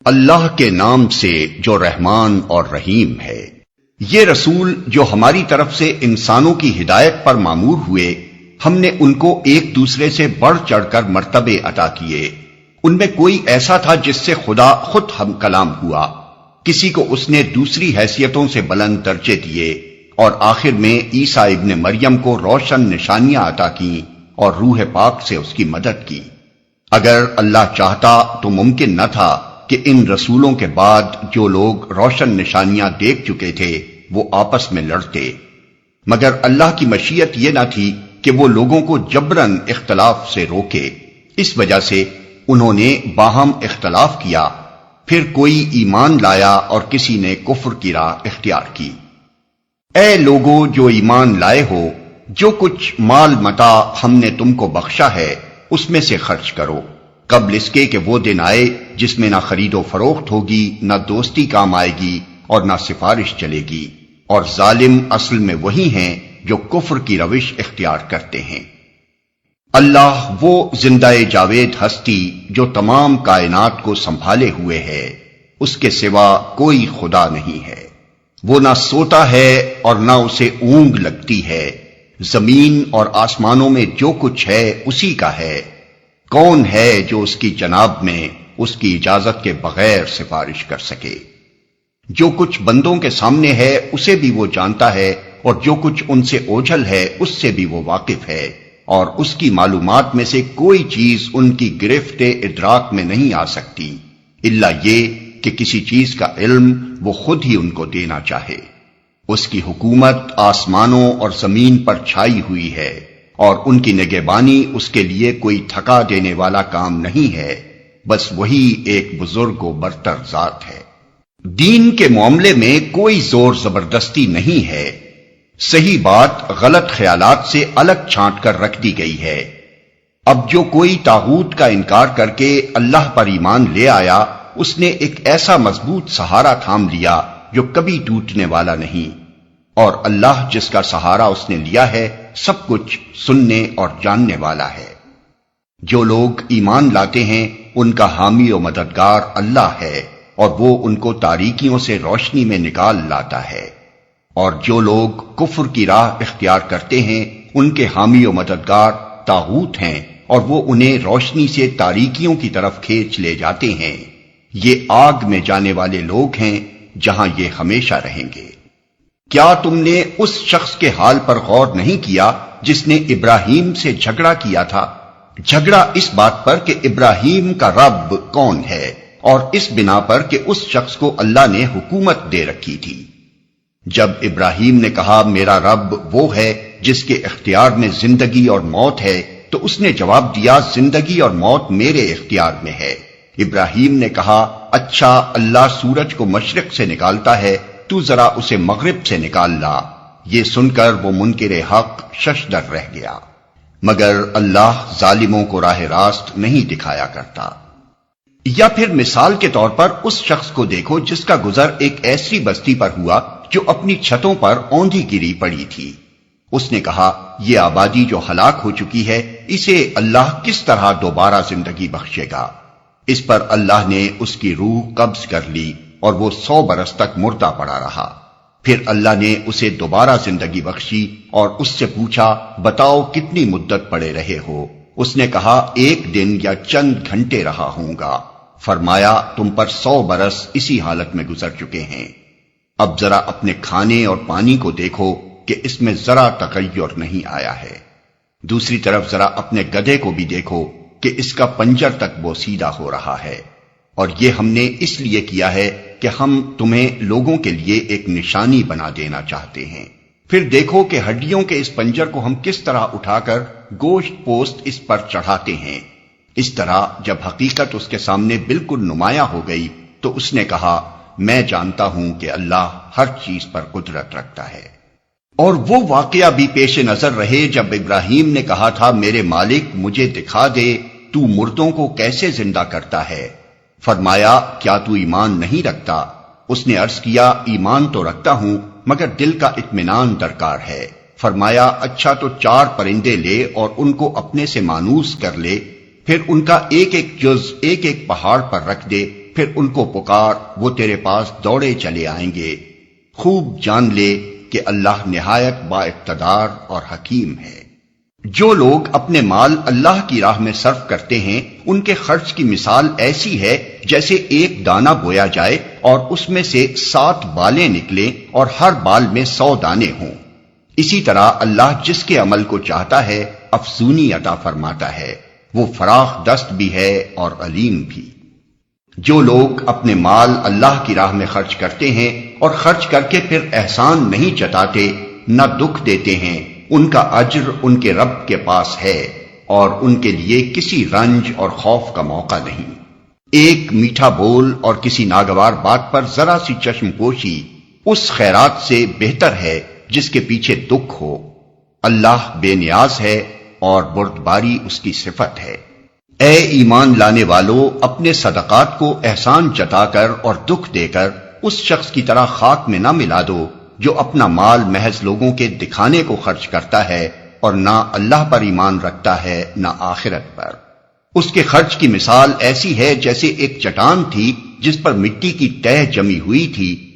اللہ کے نام سے جو رحمان اور رحیم ہے۔ یہ رسول جو ہماری طرف سے انسانوں کی ہدایت پر مامور ہوئے، ہم نے ان کو ایک دوسرے سے بڑھ چڑھ کر مرتبے عطا کیے۔ ان میں کوئی ایسا تھا جس سے خدا خود ہم کلام ہوا، کسی کو اس نے دوسری حیثیتوں سے بلند درجے دیے، اور آخر میں عیسیٰ ابن مریم کو روشن نشانیاں عطا کیں اور روح پاک سے اس کی مدد کی۔ اگر اللہ چاہتا تو ممکن نہ تھا کہ ان رسولوں کے بعد جو لوگ روشن نشانیاں دیکھ چکے تھے وہ آپس میں لڑتے، مگر اللہ کی مشیت یہ نہ تھی کہ وہ لوگوں کو جبراً اختلاف سے روکے، اس وجہ سے انہوں نے باہم اختلاف کیا، پھر کوئی ایمان لایا اور کسی نے کفر کی راہ اختیار کی۔ اے لوگو جو ایمان لائے ہو، جو کچھ مال متاع ہم نے تم کو بخشا ہے اس میں سے خرچ کرو، قبل اس کے کہ وہ دن آئے جس میں نہ خرید و فروخت ہوگی، نہ دوستی کام آئے گی اور نہ سفارش چلے گی، اور ظالم اصل میں وہی ہیں جو کفر کی روش اختیار کرتے ہیں۔ اللہ وہ زندہ جاوید ہستی جو تمام کائنات کو سنبھالے ہوئے ہے، اس کے سوا کوئی خدا نہیں ہے۔ وہ نہ سوتا ہے اور نہ اسے اونگ لگتی ہے، زمین اور آسمانوں میں جو کچھ ہے اسی کا ہے۔ کون ہے جو اس کی جناب میں اس کی اجازت کے بغیر سفارش کر سکے؟ جو کچھ بندوں کے سامنے ہے اسے بھی وہ جانتا ہے، اور جو کچھ ان سے اوجھل ہے اس سے بھی وہ واقف ہے، اور اس کی معلومات میں سے کوئی چیز ان کی گرفت ادراک میں نہیں آ سکتی الا یہ کہ کسی چیز کا علم وہ خود ہی ان کو دینا چاہے۔ اس کی حکومت آسمانوں اور زمین پر چھائی ہوئی ہے، اور ان کی نگہبانی اس کے لیے کوئی تھکا دینے والا کام نہیں ہے، بس وہی ایک بزرگ و برتر ذات ہے۔ دین کے معاملے میں کوئی زور زبردستی نہیں ہے، صحیح بات غلط خیالات سے الگ چھانٹ کر رکھ دی گئی ہے۔ اب جو کوئی طاغوت کا انکار کر کے اللہ پر ایمان لے آیا، اس نے ایک ایسا مضبوط سہارا تھام لیا جو کبھی ٹوٹنے والا نہیں، اور اللہ جس کا سہارا اس نے لیا ہے سب کچھ سننے اور جاننے والا ہے۔ جو لوگ ایمان لاتے ہیں ان کا حامی و مددگار اللہ ہے، اور وہ ان کو تاریکیوں سے روشنی میں نکال لاتا ہے، اور جو لوگ کفر کی راہ اختیار کرتے ہیں ان کے حامی و مددگار طاغوت ہیں، اور وہ انہیں روشنی سے تاریکیوں کی طرف کھینچ لے جاتے ہیں۔ یہ آگ میں جانے والے لوگ ہیں جہاں یہ ہمیشہ رہیں گے۔ کیا تم نے اس شخص کے حال پر غور نہیں کیا جس نے ابراہیم سے جھگڑا کیا تھا؟ جھگڑا اس بات پر کہ ابراہیم کا رب کون ہے، اور اس بنا پر کہ اس شخص کو اللہ نے حکومت دے رکھی تھی۔ جب ابراہیم نے کہا میرا رب وہ ہے جس کے اختیار میں زندگی اور موت ہے، تو اس نے جواب دیا زندگی اور موت میرے اختیار میں ہے۔ ابراہیم نے کہا اچھا اللہ سورج کو مشرق سے نکالتا ہے، تو ذرا اسے مغرب سے نکال لا۔ یہ سن کر وہ منکر حق ششدر رہ گیا، مگر اللہ ظالموں کو راہ راست نہیں دکھایا کرتا۔ یا پھر مثال کے طور پر اس شخص کو دیکھو جس کا گزر ایک ایسی بستی پر ہوا جو اپنی چھتوں پر اوندھی گری پڑی تھی۔ اس نے کہا یہ آبادی جو ہلاک ہو چکی ہے اسے اللہ کس طرح دوبارہ زندگی بخشے گا؟ اس پر اللہ نے اس کی روح قبض کر لی اور وہ 100 برس تک مردہ پڑا رہا۔ پھر اللہ نے اسے دوبارہ زندگی بخشی اور اس سے پوچھا بتاؤ کتنی مدت پڑے رہے ہو؟ اس نے کہا 1 دن یا چند گھنٹے رہا ہوں گا۔ فرمایا تم پر 100 برس اسی حالت میں گزر چکے ہیں۔ اب ذرا اپنے کھانے اور پانی کو دیکھو کہ اس میں ذرا تغیر نہیں آیا ہے۔ دوسری طرف ذرا اپنے گدھے کو بھی دیکھو کہ اس کا پنجر تک بوسیدہ ہو رہا ہے، اور یہ ہم نے اس لیے کیا ہے کہ ہم تمہیں لوگوں کے لیے ایک نشانی بنا دینا چاہتے ہیں۔ پھر دیکھو کہ ہڈیوں کے اس پنجر کو ہم کس طرح اٹھا کر گوشت پوست اس پر چڑھاتے ہیں۔ اس طرح جب حقیقت اس کے سامنے بالکل نمایاں ہو گئی تو اس نے کہا میں جانتا ہوں کہ اللہ ہر چیز پر قدرت رکھتا ہے۔ اور وہ واقعہ بھی پیش نظر رہے جب ابراہیم نے کہا تھا میرے مالک مجھے دکھا دے تو مردوں کو کیسے زندہ کرتا ہے۔ فرمایا کیا تو ایمان نہیں رکھتا؟ اس نے عرض کیا ایمان تو رکھتا ہوں مگر دل کا اطمینان درکار ہے۔ فرمایا اچھا تو 4 پرندے لے اور ان کو اپنے سے مانوس کر لے، پھر ان کا ایک ایک جز ایک ایک پہاڑ پر رکھ دے، پھر ان کو پکار، وہ تیرے پاس دوڑے چلے آئیں گے۔ خوب جان لے کہ اللہ نہایت با اقتدار اور حکیم ہے۔ جو لوگ اپنے مال اللہ کی راہ میں صرف کرتے ہیں، ان کے خرچ کی مثال ایسی ہے جیسے ایک دانہ بویا جائے اور اس میں سے 7 بالیں نکلیں اور ہر بال میں 100 دانے ہوں۔ اسی طرح اللہ جس کے عمل کو چاہتا ہے افزونی عطا فرماتا ہے، وہ فراخ دست بھی ہے اور علیم بھی۔ جو لوگ اپنے مال اللہ کی راہ میں خرچ کرتے ہیں اور خرچ کر کے پھر احسان نہیں جتاتے، نہ دکھ دیتے ہیں، ان کا اجر ان کے رب کے پاس ہے اور ان کے لیے کسی رنج اور خوف کا موقع نہیں۔ ایک میٹھا بول اور کسی ناگوار بات پر ذرا سی چشم پوشی اس خیرات سے بہتر ہے جس کے پیچھے دکھ ہو۔ اللہ بے نیاز ہے اور بردباری اس کی صفت ہے۔ اے ایمان لانے والو، اپنے صدقات کو احسان جتا کر اور دکھ دے کر اس شخص کی طرح خاک میں نہ ملا دو جو اپنا مال محض لوگوں کے دکھانے کو خرچ کرتا ہے اور نہ اللہ پر ایمان رکھتا ہے نہ آخرت پر۔ اس کے خرچ کی مثال ایسی ہے جیسے ایک چٹان تھی جس پر مٹی کی تہ جمی ہوئی تھی،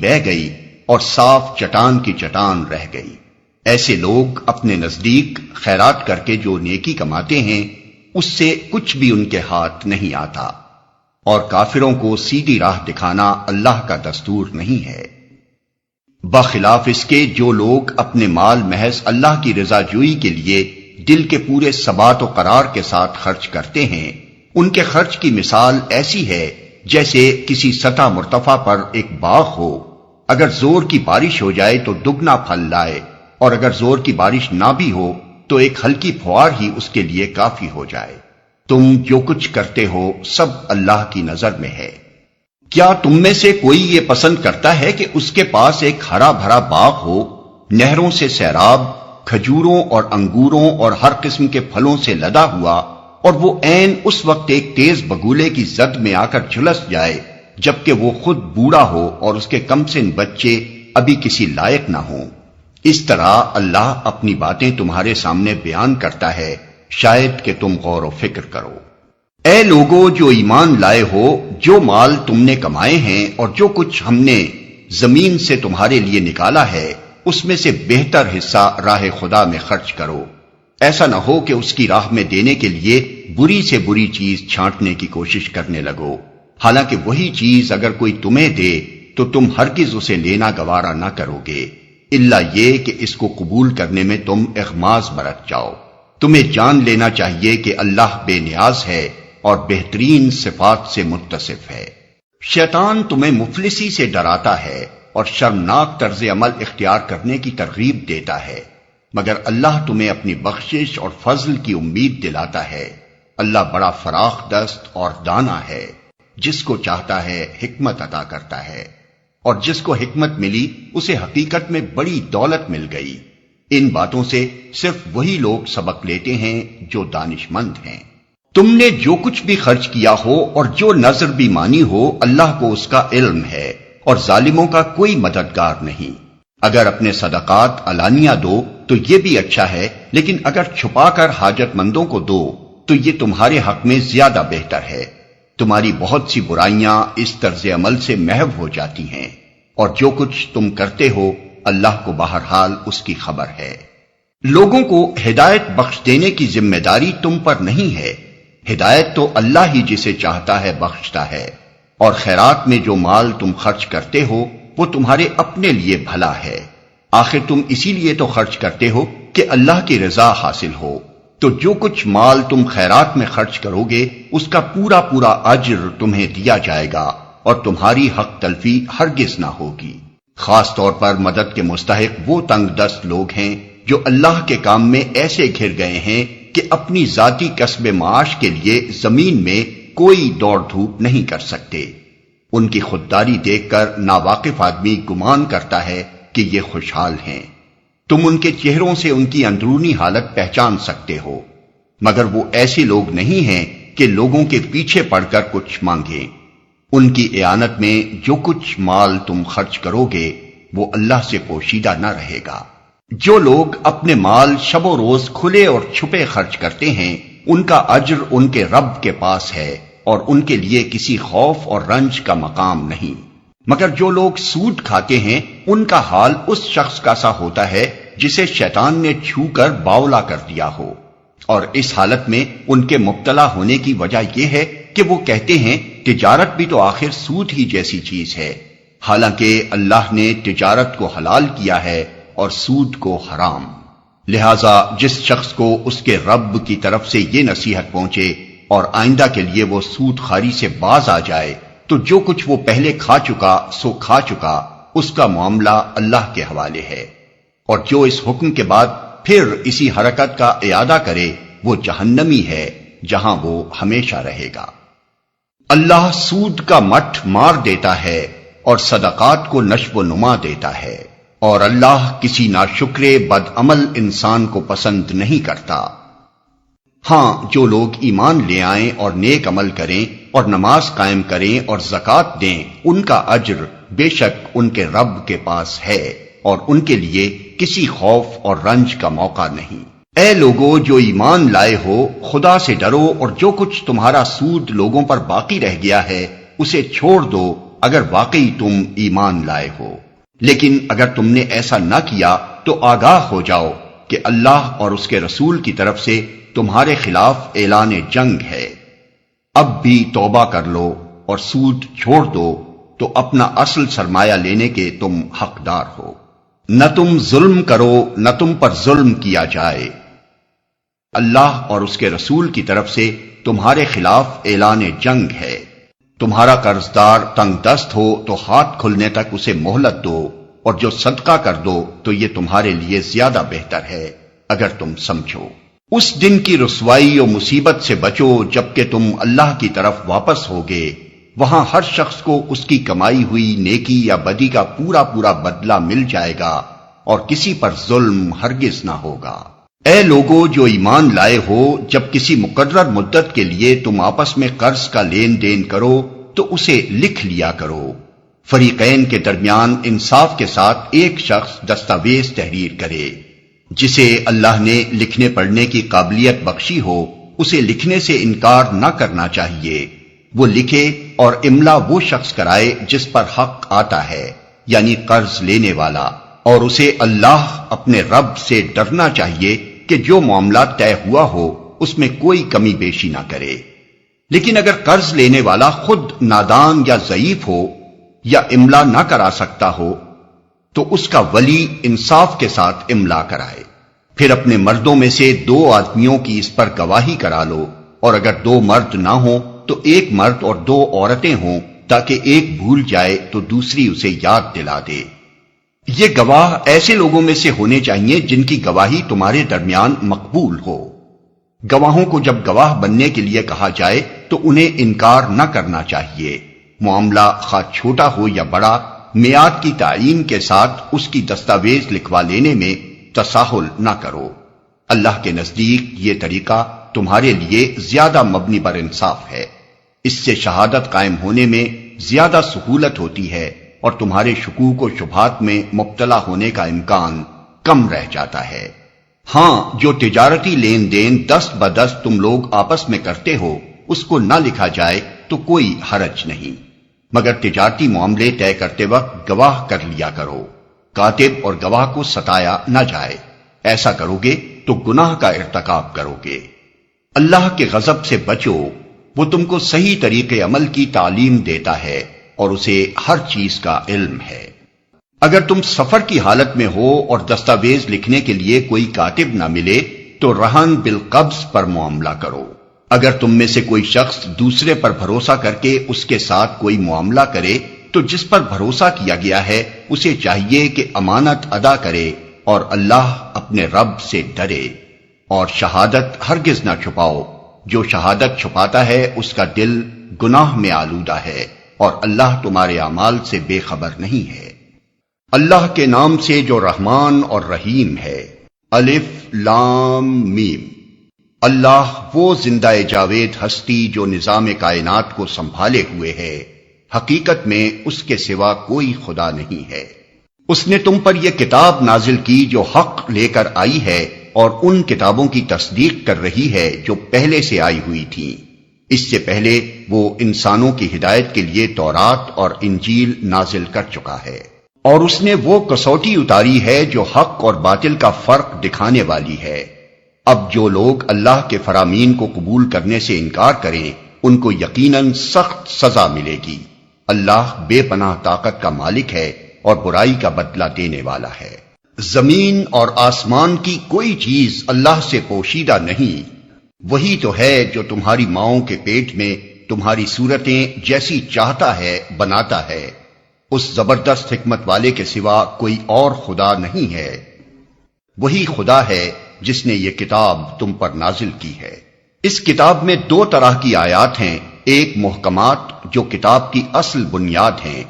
بہہ گئی اور صاف چٹان کی چٹان رہ گئی۔ ایسے لوگ اپنے نزدیک خیرات کر کے جو نیکی کماتے ہیں اس سے کچھ بھی ان کے ہاتھ نہیں آتا، اور کافروں کو سیدھی راہ دکھانا اللہ کا دستور نہیں ہے۔ بخلاف اس کے جو لوگ اپنے مال محض اللہ کی رضا جوئی کے لیے دل کے پورے ثبات و قرار کے ساتھ خرچ کرتے ہیں، ان کے خرچ کی مثال ایسی ہے جیسے کسی سطح مرتفع پر ایک باغ ہو، اگر زور کی بارش ہو جائے تو دگنا پھل لائے، اور اگر زور کی بارش نہ بھی ہو تو ایک ہلکی پھوار ہی اس کے لیے کافی ہو جائے۔ تم جو کچھ کرتے ہو سب اللہ کی نظر میں ہے۔ کیا تم میں سے کوئی یہ پسند کرتا ہے کہ اس کے پاس ایک ہرا بھرا باغ ہو، نہروں سے سیراب، کھجوروں اور انگوروں اور ہر قسم کے پھلوں سے لدا ہوا، اور وہ عین اس وقت ایک تیز بگولے کی زد میں آ کر جھلس جائے جبکہ وہ خود بوڑھا ہو اور اس کے کم سن بچے ابھی کسی لائق نہ ہوں؟ اس طرح اللہ اپنی باتیں تمہارے سامنے بیان کرتا ہے، شاید کہ تم غور و فکر کرو۔ اے لوگو جو ایمان لائے ہو، جو مال تم نے کمائے ہیں اور جو کچھ ہم نے زمین سے تمہارے لیے نکالا ہے، اس میں سے بہتر حصہ راہ خدا میں خرچ کرو۔ ایسا نہ ہو کہ اس کی راہ میں دینے کے لیے بری سے بری چیز چھانٹنے کی کوشش کرنے لگو، حالانکہ وہی چیز اگر کوئی تمہیں دے تو تم ہرگز اسے لینا گوارا نہ کرو گے، الا یہ کہ اس کو قبول کرنے میں تم اغماض برت جاؤ۔ تمہیں جان لینا چاہیے کہ اللہ بے نیاز ہے اور بہترین صفات سے متصف ہے۔ شیطان تمہیں مفلسی سے ڈراتا ہے اور شرمناک طرز عمل اختیار کرنے کی ترغیب دیتا ہے، مگر اللہ تمہیں اپنی بخشش اور فضل کی امید دلاتا ہے۔ اللہ بڑا فراخ دست اور دانا ہے، جس کو چاہتا ہے حکمت عطا کرتا ہے، اور جس کو حکمت ملی اسے حقیقت میں بڑی دولت مل گئی۔ ان باتوں سے صرف وہی لوگ سبق لیتے ہیں جو دانش مند ہیں۔ تم نے جو کچھ بھی خرچ کیا ہو اور جو نذر بھی مانی ہو، اللہ کو اس کا علم ہے اور ظالموں کا کوئی مددگار نہیں۔ اگر اپنے صدقات علانیہ دو تو یہ بھی اچھا ہے، لیکن اگر چھپا کر حاجت مندوں کو دو تو یہ تمہارے حق میں زیادہ بہتر ہے۔ تمہاری بہت سی برائیاں اس طرز عمل سے محو ہو جاتی ہیں، اور جو کچھ تم کرتے ہو اللہ کو بہرحال اس کی خبر ہے۔ لوگوں کو ہدایت بخش دینے کی ذمہ داری تم پر نہیں ہے، ہدایت تو اللہ ہی جسے چاہتا ہے بخشتا ہے، اور خیرات میں جو مال تم خرچ کرتے ہو وہ تمہارے اپنے لیے بھلا ہے۔ آخر تم اسی لیے تو خرچ کرتے ہو کہ اللہ کی رضا حاصل ہو، تو جو کچھ مال تم خیرات میں خرچ کرو گے اس کا پورا پورا اجر تمہیں دیا جائے گا، اور تمہاری حق تلفی ہرگز نہ ہوگی۔ خاص طور پر مدد کے مستحق وہ تنگ دست لوگ ہیں جو اللہ کے کام میں ایسے گھر گئے ہیں کہ اپنی ذاتی کسب معاش کے لیے زمین میں کوئی دوڑ دھوپ نہیں کر سکتے۔ ان کی خودداری دیکھ کر ناواقف آدمی گمان کرتا ہے کہ یہ خوشحال ہیں۔ تم ان کے چہروں سے ان کی اندرونی حالت پہچان سکتے ہو، مگر وہ ایسے لوگ نہیں ہیں کہ لوگوں کے پیچھے پڑ کر کچھ مانگیں۔ ان کی اعانت میں جو کچھ مال تم خرچ کرو گے وہ اللہ سے پوشیدہ نہ رہے گا۔ جو لوگ اپنے مال شب و روز کھلے اور چھپے خرچ کرتے ہیں ان کا اجر ان کے رب کے پاس ہے اور ان کے لیے کسی خوف اور رنج کا مقام نہیں۔ مگر جو لوگ سود کھاتے ہیں ان کا حال اس شخص کا سا ہوتا ہے جسے شیطان نے چھو کر باولا کر دیا ہو، اور اس حالت میں ان کے مبتلا ہونے کی وجہ یہ ہے کہ وہ کہتے ہیں تجارت بھی تو آخر سود ہی جیسی چیز ہے، حالانکہ اللہ نے تجارت کو حلال کیا ہے اور سود کو حرام۔ لہذا جس شخص کو اس کے رب کی طرف سے یہ نصیحت پہنچے اور آئندہ کے لیے وہ سود خواری سے باز آ جائے تو جو کچھ وہ پہلے کھا چکا سو کھا چکا، اس کا معاملہ اللہ کے حوالے ہے، اور جو اس حکم کے بعد پھر اسی حرکت کا اعادہ کرے وہ جہنمی ہے جہاں وہ ہمیشہ رہے گا۔ اللہ سود کا مٹھ مار دیتا ہے اور صدقات کو نشو و نما دیتا ہے، اور اللہ کسی ناشکر بد عمل انسان کو پسند نہیں کرتا۔ ہاں، جو لوگ ایمان لے آئیں اور نیک عمل کریں اور نماز قائم کریں اور زکوٰۃ دیں، ان کا اجر بے شک ان کے رب کے پاس ہے اور ان کے لیے کسی خوف اور رنج کا موقع نہیں۔ اے لوگو جو ایمان لائے ہو، خدا سے ڈرو اور جو کچھ تمہارا سود لوگوں پر باقی رہ گیا ہے اسے چھوڑ دو اگر واقعی تم ایمان لائے ہو، لیکن اگر تم نے ایسا نہ کیا تو آگاہ ہو جاؤ کہ اللہ اور اس کے رسول کی طرف سے تمہارے خلاف اعلان جنگ ہے۔ اب بھی توبہ کر لو اور سود چھوڑ دو تو اپنا اصل سرمایہ لینے کے تم حقدار ہو۔ نہ تم ظلم کرو نہ تم پر ظلم کیا جائے۔ اللہ اور اس کے رسول کی طرف سے تمہارے خلاف اعلان جنگ ہے۔ تمہارا قرضدار تنگ دست ہو تو ہاتھ کھلنے تک اسے مہلت دو، اور جو صدقہ کر دو تو یہ تمہارے لیے زیادہ بہتر ہے اگر تم سمجھو۔ اس دن کی رسوائی و مصیبت سے بچو جبکہ تم اللہ کی طرف واپس ہوگے، وہاں ہر شخص کو اس کی کمائی ہوئی نیکی یا بدی کا پورا پورا بدلہ مل جائے گا، اور کسی پر ظلم ہرگز نہ ہوگا۔ اے لوگو جو ایمان لائے ہو، جب کسی مقرر مدت کے لیے تم آپس میں قرض کا لین دین کرو تو اسے لکھ لیا کرو۔ فریقین کے درمیان انصاف کے ساتھ ایک شخص دستاویز تحریر کرے۔ جسے اللہ نے لکھنے پڑھنے کی قابلیت بخشی ہو اسے لکھنے سے انکار نہ کرنا چاہیے۔ وہ لکھے اور املا وہ شخص کرائے جس پر حق آتا ہے، یعنی قرض لینے والا، اور اسے اللہ اپنے رب سے ڈرنا چاہیے کہ جو معاملہ طے ہوا ہو اس میں کوئی کمی بیشی نہ کرے۔ لیکن اگر قرض لینے والا خود نادان یا ضعیف ہو یا املا نہ کرا سکتا ہو تو اس کا ولی انصاف کے ساتھ املا کرائے، پھر اپنے مردوں میں سے 2 آدمیوں کی اس پر گواہی کرا لو، اور اگر 2 مرد نہ ہوں تو 1 مرد اور 2 عورتیں ہوں، تاکہ ایک بھول جائے تو دوسری اسے یاد دلا دے۔ یہ گواہ ایسے لوگوں میں سے ہونے چاہیے جن کی گواہی تمہارے درمیان مقبول ہو۔ گواہوں کو جب گواہ بننے کے لیے کہا جائے تو انہیں انکار نہ کرنا چاہیے۔ معاملہ خواہ چھوٹا ہو یا بڑا، میعاد کی تعیین کے ساتھ اس کی دستاویز لکھوا لینے میں تساہل نہ کرو۔ اللہ کے نزدیک یہ طریقہ تمہارے لیے زیادہ مبنی بر انصاف ہے۔ اس سے شہادت قائم ہونے میں زیادہ سہولت ہوتی ہے اور تمہارے شکوک و شبہات میں مبتلا ہونے کا امکان کم رہ جاتا ہے۔ ہاں، جو تجارتی لین دین دست بدست تم لوگ آپس میں کرتے ہو اس کو نہ لکھا جائے تو کوئی حرج نہیں، مگر تجارتی معاملے طے کرتے وقت گواہ کر لیا کرو۔ کاتب اور گواہ کو ستایا نہ جائے، ایسا کرو گے تو گناہ کا ارتکاب کرو گے۔ اللہ کے غضب سے بچو، وہ تم کو صحیح طریقے عمل کی تعلیم دیتا ہے اور اسے ہر چیز کا علم ہے۔ اگر تم سفر کی حالت میں ہو اور دستاویز لکھنے کے لیے کوئی کاتب نہ ملے تو رہن بالقبض پر معاملہ کرو۔ اگر تم میں سے کوئی شخص دوسرے پر بھروسہ کر کے اس کے ساتھ کوئی معاملہ کرے تو جس پر بھروسہ کیا گیا ہے اسے چاہیے کہ امانت ادا کرے اور اللہ اپنے رب سے ڈرے، اور شہادت ہرگز نہ چھپاؤ۔ جو شہادت چھپاتا ہے اس کا دل گناہ میں آلودہ ہے، اور اللہ تمہارے اعمال سے بے خبر نہیں ہے۔ اللہ کے نام سے جو رحمان اور رحیم ہے۔ الف لام میم۔ اللہ وہ زندہ جاوید ہستی جو نظام کائنات کو سنبھالے ہوئے ہے، حقیقت میں اس کے سوا کوئی خدا نہیں ہے۔ اس نے تم پر یہ کتاب نازل کی جو حق لے کر آئی ہے، اور ان کتابوں کی تصدیق کر رہی ہے جو پہلے سے آئی ہوئی تھیں۔ اس سے پہلے وہ انسانوں کی ہدایت کے لیے تورات اور انجیل نازل کر چکا ہے، اور اس نے وہ کسوٹی اتاری ہے جو حق اور باطل کا فرق دکھانے والی ہے۔ اب جو لوگ اللہ کے فرامین کو قبول کرنے سے انکار کریں ان کو یقیناً سخت سزا ملے گی۔ اللہ بے پناہ طاقت کا مالک ہے اور برائی کا بدلہ دینے والا ہے۔ زمین اور آسمان کی کوئی چیز اللہ سے پوشیدہ نہیں، وہی تو ہے جو تمہاری ماؤں کے پیٹ میں تمہاری صورتیں جیسی چاہتا ہے بناتا ہے۔ اس زبردست حکمت والے کے سوا کوئی اور خدا نہیں ہے۔ وہی خدا ہے جس نے یہ کتاب تم پر نازل کی ہے۔ اس کتاب میں دو طرح کی آیات ہیں، ایک محکمات جو کتاب کی اصل بنیاد ہیں،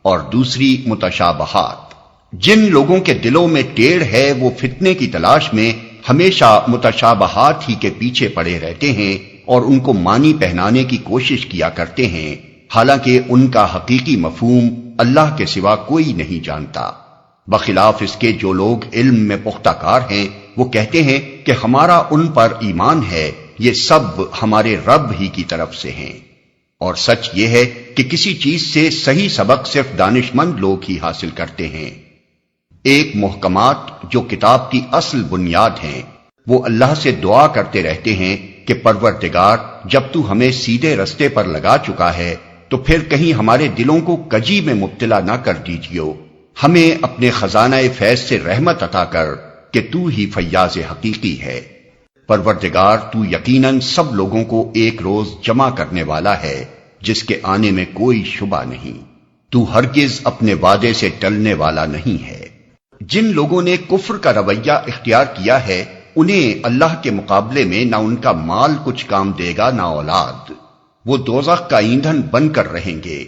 اور دوسری متشابہات۔ جن لوگوں کے دلوں میں ٹیڑھ ہے وہ فتنے کی تلاش میں ہمیشہ متشابہات ہی کے پیچھے پڑے رہتے ہیں اور ان کو معنی پہنانے کی کوشش کیا کرتے ہیں، حالانکہ ان کا حقیقی مفہوم اللہ کے سوا کوئی نہیں جانتا۔ بخلاف اس کے جو لوگ علم میں پختہ کار ہیں وہ کہتے ہیں کہ ہمارا ان پر ایمان ہے، یہ سب ہمارے رب ہی کی طرف سے ہیں۔ اور سچ یہ ہے کہ کسی چیز سے صحیح سبق صرف دانش مند لوگ ہی حاصل کرتے ہیں۔ ایک محکمات جو کتاب کی اصل بنیاد ہیں، وہ اللہ سے دعا کرتے رہتے ہیں کہ پروردگار جب تو ہمیں سیدھے رستے پر لگا چکا ہے تو پھر کہیں ہمارے دلوں کو کجی میں مبتلا نہ کر دیجیو، ہمیں اپنے خزانہ فیض سے رحمت عطا کر کہ تو ہی فیاض حقیقی ہے۔ پروردگار تو یقیناً سب لوگوں کو ایک روز جمع کرنے والا ہے جس کے آنے میں کوئی شبہ نہیں، تو ہرگز اپنے وعدے سے ٹلنے والا نہیں ہے۔ جن لوگوں نے کفر کا رویہ اختیار کیا ہے انہیں اللہ کے مقابلے میں نہ ان کا مال کچھ کام دے گا نہ اولاد، وہ دوزخ کا ایندھن بن کر رہیں گے۔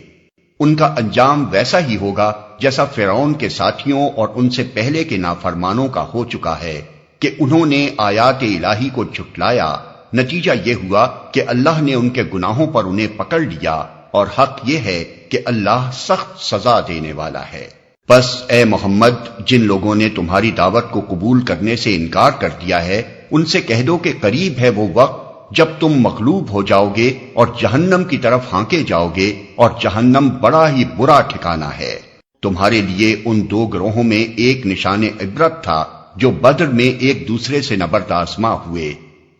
ان کا انجام ویسا ہی ہوگا جیسا فرعون کے ساتھیوں اور ان سے پہلے کے نافرمانوں کا ہو چکا ہے کہ انہوں نے آیات الہی کو جھٹلایا، نتیجہ یہ ہوا کہ اللہ نے ان کے گناہوں پر انہیں پکڑ لیا، اور حق یہ ہے کہ اللہ سخت سزا دینے والا ہے۔ بس اے محمد، جن لوگوں نے تمہاری دعوت کو قبول کرنے سے انکار کر دیا ہے ان سے کہہ دو کہ قریب ہے وہ وقت جب تم مغلوب ہو جاؤ گے اور جہنم کی طرف ہانکے جاؤ گے، اور جہنم بڑا ہی برا ٹھکانہ ہے۔ تمہارے لیے ان دو گروہوں میں ایک نشان عبرت تھا جو بدر میں ایک دوسرے سے نبرد آزما ہوئے۔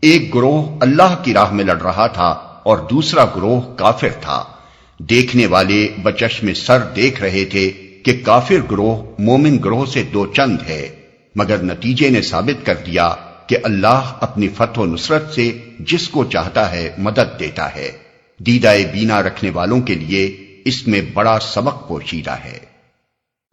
ایک گروہ اللہ کی راہ میں لڑ رہا تھا اور دوسرا گروہ کافر تھا۔ دیکھنے والے بچشم سر دیکھ رہے تھے کہ کافر گروہ مومن گروہ سے دو چند ہے، مگر نتیجے نے ثابت کر دیا کہ اللہ اپنی فتح و نصرت سے جس کو چاہتا ہے مدد دیتا ہے۔ دیدہ بینا رکھنے والوں کے لیے اس میں بڑا سبق پوشیدہ ہے۔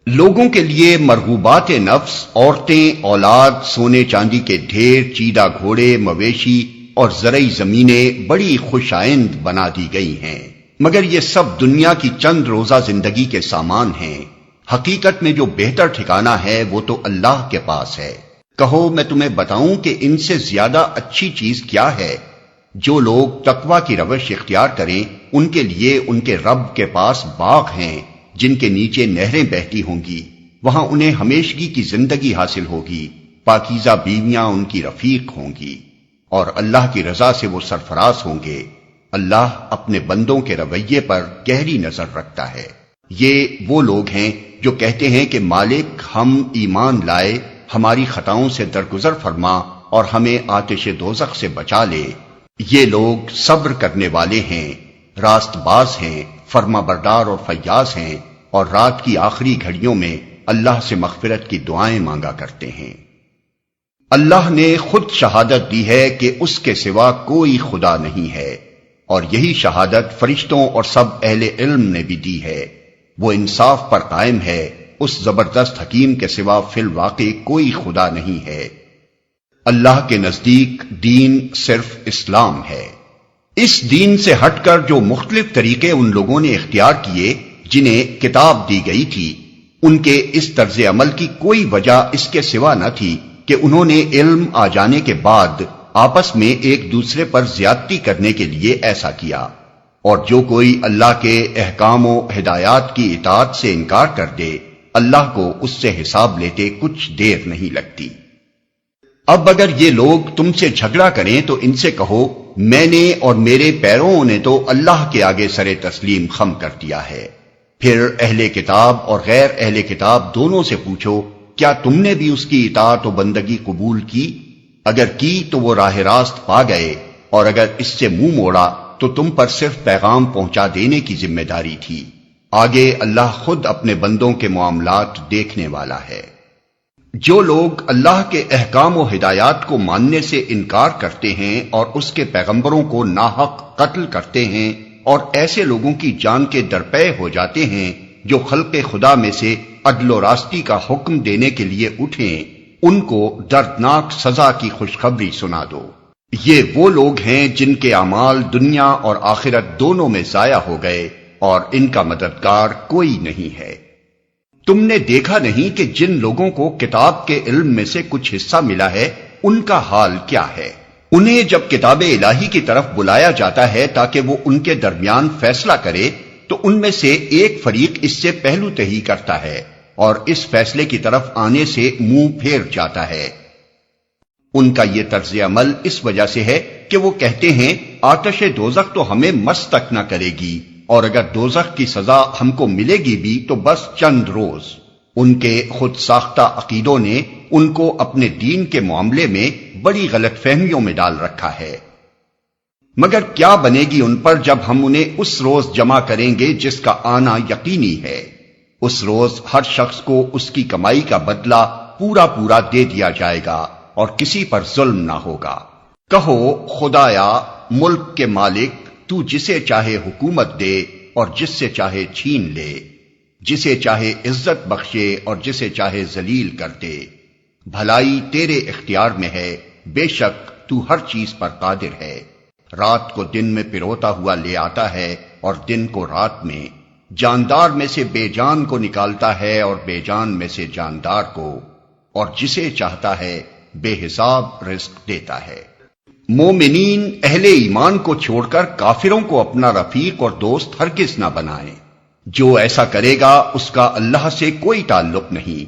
لوگوں کے لیے مرغوبات نفس، عورتیں، اولاد، سونے چاندی کے ڈھیر، چیدہ گھوڑے، مویشی اور زرعی زمینیں بڑی خوش آئند بنا دی گئی ہیں، مگر یہ سب دنیا کی چند روزہ زندگی کے سامان ہیں۔ حقیقت میں جو بہتر ٹھکانہ ہے وہ تو اللہ کے پاس ہے۔ کہو میں تمہیں بتاؤں کہ ان سے زیادہ اچھی چیز کیا ہے؟ جو لوگ تقوی کی روش اختیار کریں ان کے لیے ان کے رب کے پاس باغ ہیں جن کے نیچے نہریں بہتی ہوں گی، وہاں انہیں ہمیشگی کی زندگی حاصل ہوگی، پاکیزہ بیویاں ان کی رفیق ہوں گی، اور اللہ کی رضا سے وہ سرفراز ہوں گے۔ اللہ اپنے بندوں کے رویے پر گہری نظر رکھتا ہے۔ یہ وہ لوگ ہیں جو کہتے ہیں کہ مالک ہم ایمان لائے، ہماری خطاؤں سے درگزر فرما اور ہمیں آتش دوزخ سے بچا لے۔ یہ لوگ صبر کرنے والے ہیں، راست باز ہیں، فرما بردار اور فیاض ہیں، اور رات کی آخری گھڑیوں میں اللہ سے مغفرت کی دعائیں مانگا کرتے ہیں۔ اللہ نے خود شہادت دی ہے کہ اس کے سوا کوئی خدا نہیں ہے، اور یہی شہادت فرشتوں اور سب اہل علم نے بھی دی ہے۔ وہ انصاف پر قائم ہے، اس زبردست حکیم کے سوا فی الواقع کوئی خدا نہیں ہے۔ اللہ کے نزدیک دین صرف اسلام ہے۔ اس دین سے ہٹ کر جو مختلف طریقے ان لوگوں نے اختیار کیے جنہیں کتاب دی گئی تھی، ان کے اس طرز عمل کی کوئی وجہ اس کے سوا نہ تھی کہ انہوں نے علم آ جانے کے بعد آپس میں ایک دوسرے پر زیادتی کرنے کے لیے ایسا کیا، اور جو کوئی اللہ کے احکام و ہدایات کی اطاعت سے انکار کر دے اللہ کو اس سے حساب لیتے کچھ دیر نہیں لگتی۔ اب اگر یہ لوگ تم سے جھگڑا کریں تو ان سے کہو میں نے اور میرے پیرووں نے تو اللہ کے آگے سر تسلیم خم کر دیا ہے۔ پھر اہل کتاب اور غیر اہل کتاب دونوں سے پوچھو کیا تم نے بھی اس کی اطاعت و بندگی قبول کی؟ اگر کی تو وہ راہ راست پا گئے، اور اگر اس سے منہ موڑا تو تم پر صرف پیغام پہنچا دینے کی ذمہ داری تھی۔ آگے اللہ خود اپنے بندوں کے معاملات دیکھنے والا ہے۔ جو لوگ اللہ کے احکام و ہدایات کو ماننے سے انکار کرتے ہیں اور اس کے پیغمبروں کو ناحق قتل کرتے ہیں اور ایسے لوگوں کی جان کے درپے ہو جاتے ہیں جو خلق خدا میں سے عدل و راستی کا حکم دینے کے لیے اٹھیں، ان کو دردناک سزا کی خوشخبری سنا دو۔ یہ وہ لوگ ہیں جن کے اعمال دنیا اور آخرت دونوں میں ضائع ہو گئے اور ان کا مددگار کوئی نہیں ہے۔ تم نے دیکھا نہیں کہ جن لوگوں کو کتاب کے علم میں سے کچھ حصہ ملا ہے ان کا حال کیا ہے؟ انہیں جب کتاب الہی کی طرف بلایا جاتا ہے تاکہ وہ ان کے درمیان فیصلہ کرے تو ان میں سے ایک فریق اس سے پہلو تہی کرتا ہے اور اس فیصلے کی طرف آنے سے منہ پھیر جاتا ہے۔ ان کا یہ طرز عمل اس وجہ سے ہے کہ وہ کہتے ہیں آتش دوزخ تو ہمیں مس تک نہ کرے گی، اور اگر دوزخ کی سزا ہم کو ملے گی بھی تو بس چند روز۔ ان کے خود ساختہ عقیدوں نے ان کو اپنے دین کے معاملے میں بڑی غلط فہمیوں میں ڈال رکھا ہے۔ مگر کیا بنے گی ان پر جب ہم انہیں اس روز جمع کریں گے جس کا آنا یقینی ہے۔ اس روز ہر شخص کو اس کی کمائی کا بدلہ پورا پورا دے دیا جائے گا اور کسی پر ظلم نہ ہوگا۔ کہو خدایا ملک کے مالک، تو جسے چاہے حکومت دے اور جس سے چاہے چھین لے، جسے چاہے عزت بخشے اور جسے چاہے ذلیل کر دے، بھلائی تیرے اختیار میں ہے، بے شک تو ہر چیز پر قادر ہے۔ رات کو دن میں پروتا ہوا لے آتا ہے اور دن کو رات میں، جاندار میں سے بے جان کو نکالتا ہے اور بے جان میں سے جاندار کو، اور جسے چاہتا ہے بے حساب رزق دیتا ہے۔ مومنین اہل ایمان کو چھوڑ کر کافروں کو اپنا رفیق اور دوست ہرگز نہ بنائیں۔ جو ایسا کرے گا اس کا اللہ سے کوئی تعلق نہیں۔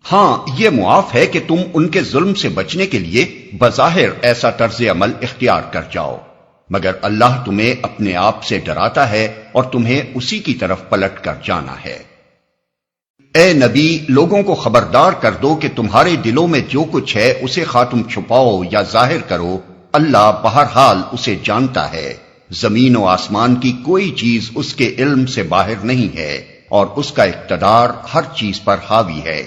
ہاں یہ معاف ہے کہ تم ان کے ظلم سے بچنے کے لیے بظاہر ایسا طرز عمل اختیار کر جاؤ، مگر اللہ تمہیں اپنے آپ سے ڈراتا ہے اور تمہیں اسی کی طرف پلٹ کر جانا ہے۔ اے نبی، لوگوں کو خبردار کر دو کہ تمہارے دلوں میں جو کچھ ہے اسے خواہ تم چھپاؤ یا ظاہر کرو، اللہ بہرحال اسے جانتا ہے۔ زمین و آسمان کی کوئی چیز اس کے علم سے باہر نہیں ہے اور اس کا اقتدار ہر چیز پر حاوی ہے۔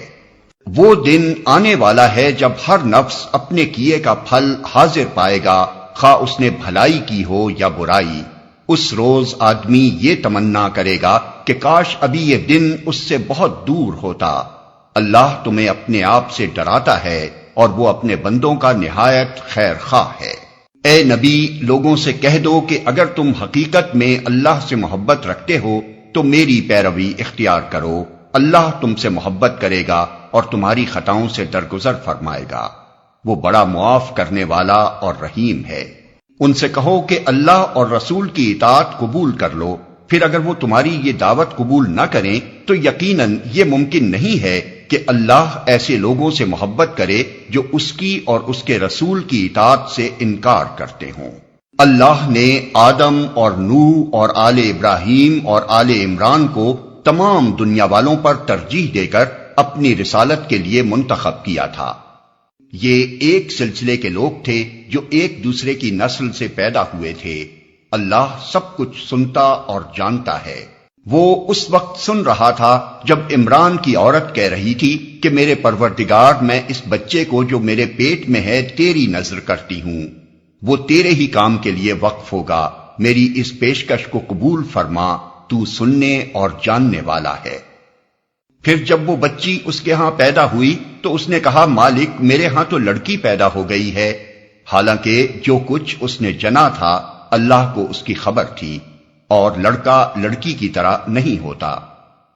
وہ دن آنے والا ہے جب ہر نفس اپنے کیے کا پھل حاضر پائے گا، خواہ اس نے بھلائی کی ہو یا برائی۔ اس روز آدمی یہ تمنا کرے گا کہ کاش ابھی یہ دن اس سے بہت دور ہوتا۔ اللہ تمہیں اپنے آپ سے ڈراتا ہے اور وہ اپنے بندوں کا نہایت خیر خواہ ہے۔ اے نبی، لوگوں سے کہہ دو کہ اگر تم حقیقت میں اللہ سے محبت رکھتے ہو تو میری پیروی اختیار کرو، اللہ تم سے محبت کرے گا اور تمہاری خطاؤں سے درگزر فرمائے گا۔ وہ بڑا معاف کرنے والا اور رحیم ہے۔ ان سے کہو کہ اللہ اور رسول کی اطاعت قبول کر لو، پھر اگر وہ تمہاری یہ دعوت قبول نہ کریں تو یقیناً یہ ممکن نہیں ہے کہ اللہ ایسے لوگوں سے محبت کرے جو اس کی اور اس کے رسول کی اطاعت سے انکار کرتے ہوں۔ اللہ نے آدم اور نوح اور آل ابراہیم اور آل عمران کو تمام دنیا والوں پر ترجیح دے کر اپنی رسالت کے لیے منتخب کیا تھا۔ یہ ایک سلسلے کے لوگ تھے جو ایک دوسرے کی نسل سے پیدا ہوئے تھے۔ اللہ سب کچھ سنتا اور جانتا ہے۔ وہ اس وقت سن رہا تھا جب عمران کی عورت کہہ رہی تھی کہ میرے پروردگار، میں اس بچے کو جو میرے پیٹ میں ہے تیری نذر کرتی ہوں، وہ تیرے ہی کام کے لیے وقف ہوگا، میری اس پیشکش کو قبول فرما، تو سننے اور جاننے والا ہے۔ پھر جب وہ بچی اس کے ہاں پیدا ہوئی تو اس نے کہا مالک، میرے ہاں تو لڑکی پیدا ہو گئی ہے، حالانکہ جو کچھ اس نے جنا تھا اللہ کو اس کی خبر تھی، اور لڑکا لڑکی کی طرح نہیں ہوتا۔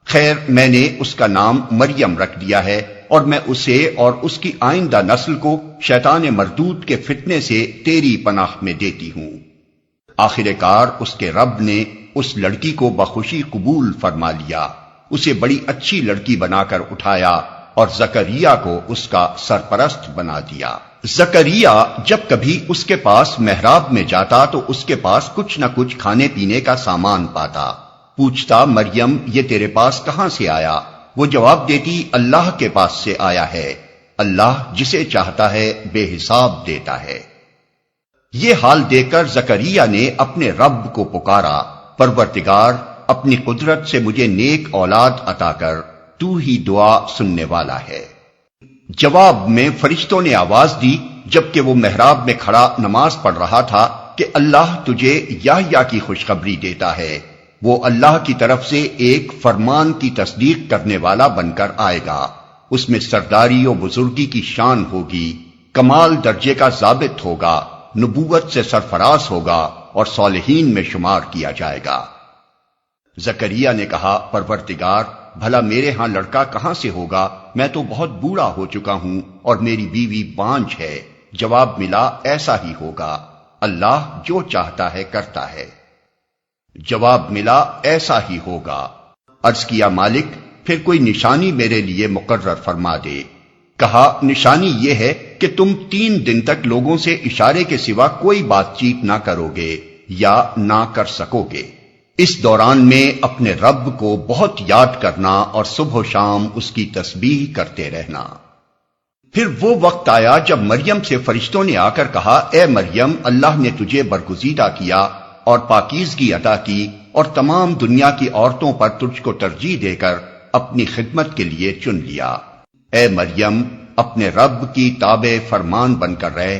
خیر، میں نے اس کا نام مریم رکھ دیا ہے، اور میں اسے اور اس کی آئندہ نسل کو شیطان مردود کے فتنے سے تیری پناہ میں دیتی ہوں۔ آخر کار اس کے رب نے اس لڑکی کو بخوشی قبول فرما لیا، اسے بڑی اچھی لڑکی بنا کر اٹھایا اور زکریا کو اس کا سرپرست بنا دیا۔ زکریا جب کبھی اس کے پاس محراب میں جاتا تو اس کے پاس کچھ نہ کچھ کھانے پینے کا سامان پاتا۔ پوچھتا، مریم یہ تیرے پاس کہاں سے آیا؟ وہ جواب دیتی، اللہ کے پاس سے آیا ہے، اللہ جسے چاہتا ہے بے حساب دیتا ہے۔ یہ حال دیکھ کر زکریا نے اپنے رب کو پکارا، پروردگار اپنی قدرت سے مجھے نیک اولاد عطا کر، تو ہی دعا سننے والا ہے۔ جواب میں فرشتوں نے آواز دی جبکہ وہ محراب میں کھڑا نماز پڑھ رہا تھا کہ اللہ تجھے یحییٰ کی خوشخبری دیتا ہے، وہ اللہ کی طرف سے ایک فرمان کی تصدیق کرنے والا بن کر آئے گا، اس میں سرداری و بزرگی کی شان ہوگی، کمال درجے کا ضابط ہوگا، نبوت سے سرفراز ہوگا اور صالحین میں شمار کیا جائے گا۔ زکریا نے کہا، پروردگار بھلا میرے ہاں لڑکا کہاں سے ہوگا؟ میں تو بہت بوڑھا ہو چکا ہوں اور میری بیوی بانجھ ہے۔ جواب ملا، ایسا ہی ہوگا، اللہ جو چاہتا ہے کرتا ہے۔ جواب ملا، ایسا ہی ہوگا۔ عرض کیا، مالک پھر کوئی نشانی میرے لیے مقرر فرما دے۔ کہا، نشانی یہ ہے کہ تم 3 دن تک لوگوں سے اشارے کے سوا کوئی بات چیت نہ کرو گے یا نہ کر سکو گے۔ اس دوران میں اپنے رب کو بہت یاد کرنا اور صبح و شام اس کی تسبیح کرتے رہنا۔ پھر وہ وقت آیا جب مریم سے فرشتوں نے آ کر کہا، اے مریم اللہ نے تجھے برگزیدہ کیا اور پاکیزگی عطا کی اور تمام دنیا کی عورتوں پر تجھ کو ترجیح دے کر اپنی خدمت کے لیے چن لیا۔ اے مریم اپنے رب کی تابع فرمان بن کر رہ،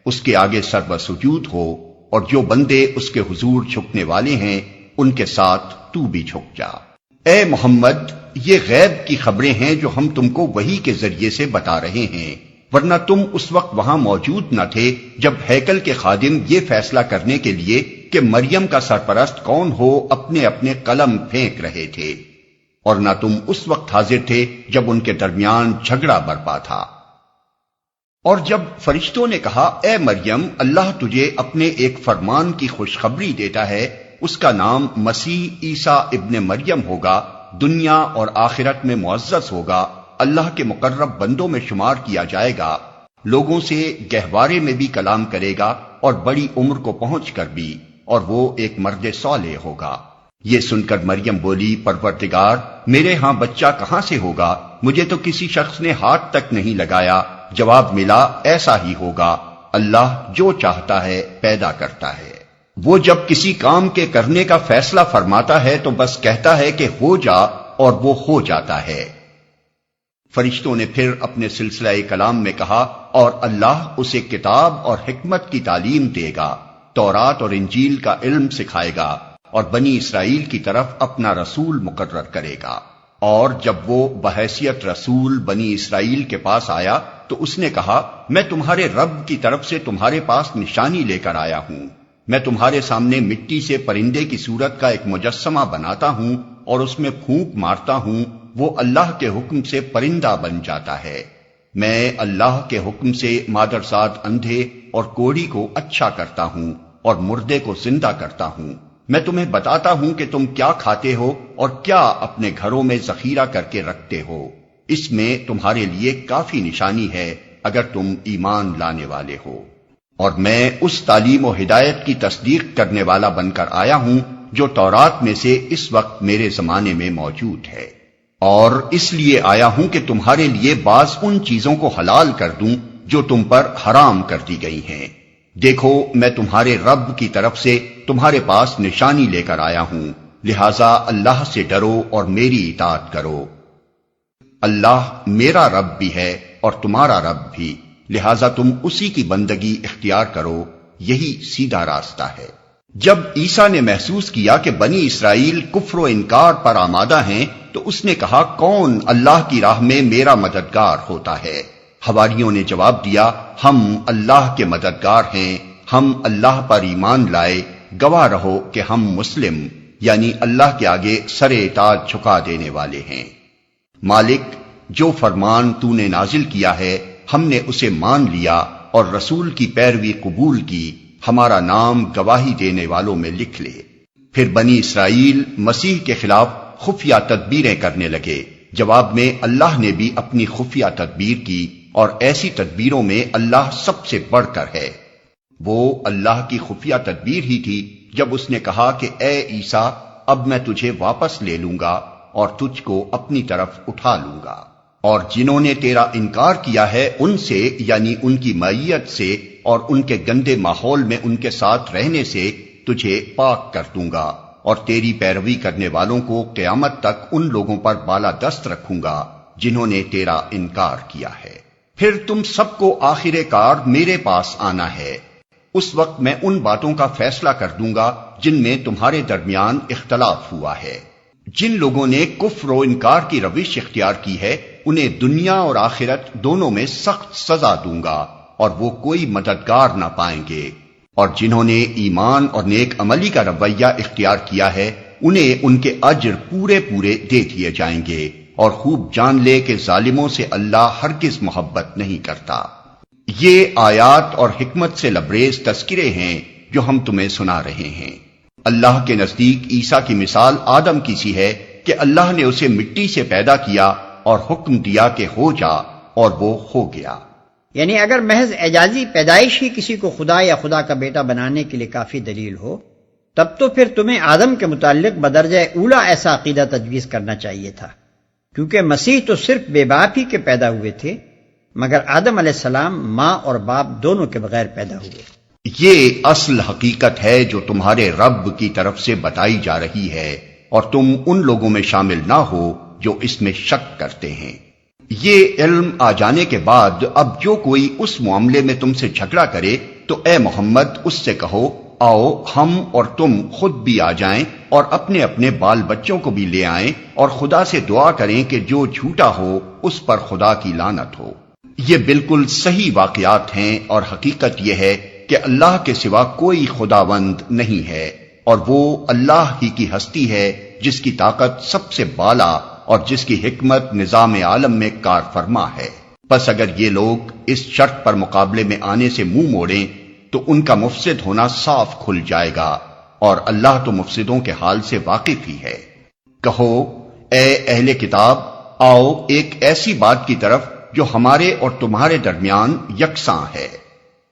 اس کے آگے سر و سجود ہو، اور جو بندے اس کے حضور جھکنے والے ہیں ان کے ساتھ تو بھی جھک جا۔ اے محمد یہ غیب کی خبریں ہیں جو ہم تم کو وحی کے ذریعے سے بتا رہے ہیں، ورنہ تم اس وقت وہاں موجود نہ تھے جب ہیکل کے خادم یہ فیصلہ کرنے کے لیے کہ مریم کا سرپرست کون ہو اپنے اپنے قلم پھینک رہے تھے، اور نہ تم اس وقت حاضر تھے جب ان کے درمیان جھگڑا برپا تھا۔ اور جب فرشتوں نے کہا، اے مریم اللہ تجھے اپنے ایک فرمان کی خوشخبری دیتا ہے، اس کا نام مسیح عیسیٰ ابن مریم ہوگا، دنیا اور آخرت میں معزز ہوگا، اللہ کے مقرب بندوں میں شمار کیا جائے گا، لوگوں سے گہوارے میں بھی کلام کرے گا اور بڑی عمر کو پہنچ کر بھی، اور وہ ایک مرد صالح ہوگا۔ یہ سن کر مریم بولی، پروردگار میرے ہاں بچہ کہاں سے ہوگا؟ مجھے تو کسی شخص نے ہاتھ تک نہیں لگایا۔ جواب ملا، ایسا ہی ہوگا، اللہ جو چاہتا ہے پیدا کرتا ہے۔ وہ جب کسی کام کے کرنے کا فیصلہ فرماتا ہے تو بس کہتا ہے کہ ہو جا، اور وہ ہو جاتا ہے۔ فرشتوں نے پھر اپنے سلسلہ کلام میں کہا، اور اللہ اسے کتاب اور حکمت کی تعلیم دے گا، تورات اور انجیل کا علم سکھائے گا، اور بنی اسرائیل کی طرف اپنا رسول مقرر کرے گا۔ اور جب وہ بحیثیت رسول بنی اسرائیل کے پاس آیا تو اس نے کہا، میں تمہارے رب کی طرف سے تمہارے پاس نشانی لے کر آیا ہوں۔ میں تمہارے سامنے مٹی سے پرندے کی صورت کا ایک مجسمہ بناتا ہوں اور اس میں پھونک مارتا ہوں، وہ اللہ کے حکم سے پرندہ بن جاتا ہے۔ میں اللہ کے حکم سے مادرزاد اندھے اور کوڑی کو اچھا کرتا ہوں اور مردے کو زندہ کرتا ہوں۔ میں تمہیں بتاتا ہوں کہ تم کیا کھاتے ہو اور کیا اپنے گھروں میں ذخیرہ کر کے رکھتے ہو، اس میں تمہارے لیے کافی نشانی ہے اگر تم ایمان لانے والے ہو۔ اور میں اس تعلیم و ہدایت کی تصدیق کرنے والا بن کر آیا ہوں جو تورات میں سے اس وقت میرے زمانے میں موجود ہے، اور اس لیے آیا ہوں کہ تمہارے لیے بعض ان چیزوں کو حلال کر دوں جو تم پر حرام کر دی گئی ہیں۔ دیکھو میں تمہارے رب کی طرف سے تمہارے پاس نشانی لے کر آیا ہوں، لہذا اللہ سے ڈرو اور میری اطاعت کرو۔ اللہ میرا رب بھی ہے اور تمہارا رب بھی، لہذا تم اسی کی بندگی اختیار کرو، یہی سیدھا راستہ ہے۔ جب عیسیٰ نے محسوس کیا کہ بنی اسرائیل کفر و انکار پر آمادہ ہیں تو اس نے کہا، کون اللہ کی راہ میں میرا مددگار ہوتا ہے؟ حواریوں نے جواب دیا، ہم اللہ کے مددگار ہیں، ہم اللہ پر ایمان لائے، گواہ رہو کہ ہم مسلم یعنی اللہ کے آگے سر اطاعت جھکا دینے والے ہیں۔ مالک جو فرمان تو نے نازل کیا ہے ہم نے اسے مان لیا اور رسول کی پیروی قبول کی، ہمارا نام گواہی دینے والوں میں لکھ لے۔ پھر بنی اسرائیل مسیح کے خلاف خفیہ تدبیریں کرنے لگے، جواب میں اللہ نے بھی اپنی خفیہ تدبیر کی اور ایسی تدبیروں میں اللہ سب سے بڑھ کر ہے۔ وہ اللہ کی خفیہ تدبیر ہی تھی جب اس نے کہا کہ اے عیسیٰ، اب میں تجھے واپس لے لوں گا اور تجھ کو اپنی طرف اٹھا لوں گا، اور جنہوں نے تیرا انکار کیا ہے ان سے، یعنی ان کی معیت سے اور ان کے گندے ماحول میں ان کے ساتھ رہنے سے تجھے پاک کر دوں گا، اور تیری پیروی کرنے والوں کو قیامت تک ان لوگوں پر بالا دست رکھوں گا جنہوں نے تیرا انکار کیا ہے۔ پھر تم سب کو آخر کار میرے پاس آنا ہے، اس وقت میں ان باتوں کا فیصلہ کر دوں گا جن میں تمہارے درمیان اختلاف ہوا ہے۔ جن لوگوں نے کفر و انکار کی روش اختیار کی ہے انہیں دنیا اور آخرت دونوں میں سخت سزا دوں گا، اور وہ کوئی مددگار نہ پائیں گے۔ اور جنہوں نے ایمان اور نیک عملی کا رویہ اختیار کیا ہے انہیں ان کے اجر پورے پورے دے دیے جائیں گے، اور خوب جان لے کہ ظالموں سے اللہ ہرگز محبت نہیں کرتا۔ یہ آیات اور حکمت سے لبریز تذکرے ہیں جو ہم تمہیں سنا رہے ہیں۔ اللہ کے نزدیک عیسیٰ کی مثال آدم کی سی ہے کہ اللہ نے اسے مٹی سے پیدا کیا اور حکم دیا کہ ہو جا، اور وہ ہو گیا۔ یعنی اگر محض اعجازی پیدائش ہی کسی کو خدا یا خدا کا بیٹا بنانے کے لیے کافی دلیل ہو، تب تو پھر تمہیں آدم کے متعلق بدرجہ اولا ایسا عقیدہ تجویز کرنا چاہیے تھا، کیونکہ مسیح تو صرف بے باپ ہی کے پیدا ہوئے تھے، مگر آدم علیہ السلام ماں اور باپ دونوں کے بغیر پیدا ہوئے۔ یہ اصل حقیقت ہے جو تمہارے رب کی طرف سے بتائی جا رہی ہے، اور تم ان لوگوں میں شامل نہ ہو جو اس میں شک کرتے ہیں۔ یہ علم آ جانے کے بعد اب جو کوئی اس معاملے میں تم سے جھگڑا کرے تو اے محمد اس سے کہو، آؤ ہم اور تم خود بھی آ جائیں اور اپنے اپنے بال بچوں کو بھی لے آئیں، اور خدا سے دعا کریں کہ جو جھوٹا ہو اس پر خدا کی لعنت ہو۔ یہ بالکل صحیح واقعات ہیں، اور حقیقت یہ ہے کہ اللہ کے سوا کوئی خداوند نہیں ہے، اور وہ اللہ ہی کی ہستی ہے جس کی طاقت سب سے بالا اور جس کی حکمت نظام عالم میں کار فرما ہے۔ پس اگر یہ لوگ اس شرط پر مقابلے میں آنے سے منہ موڑیں تو ان کا مفسد ہونا صاف کھل جائے گا، اور اللہ تو مفسدوں کے حال سے واقف ہی ہے۔ کہو، اے اہل کتاب، آؤ ایک ایسی بات کی طرف جو ہمارے اور تمہارے درمیان یکساں ہے،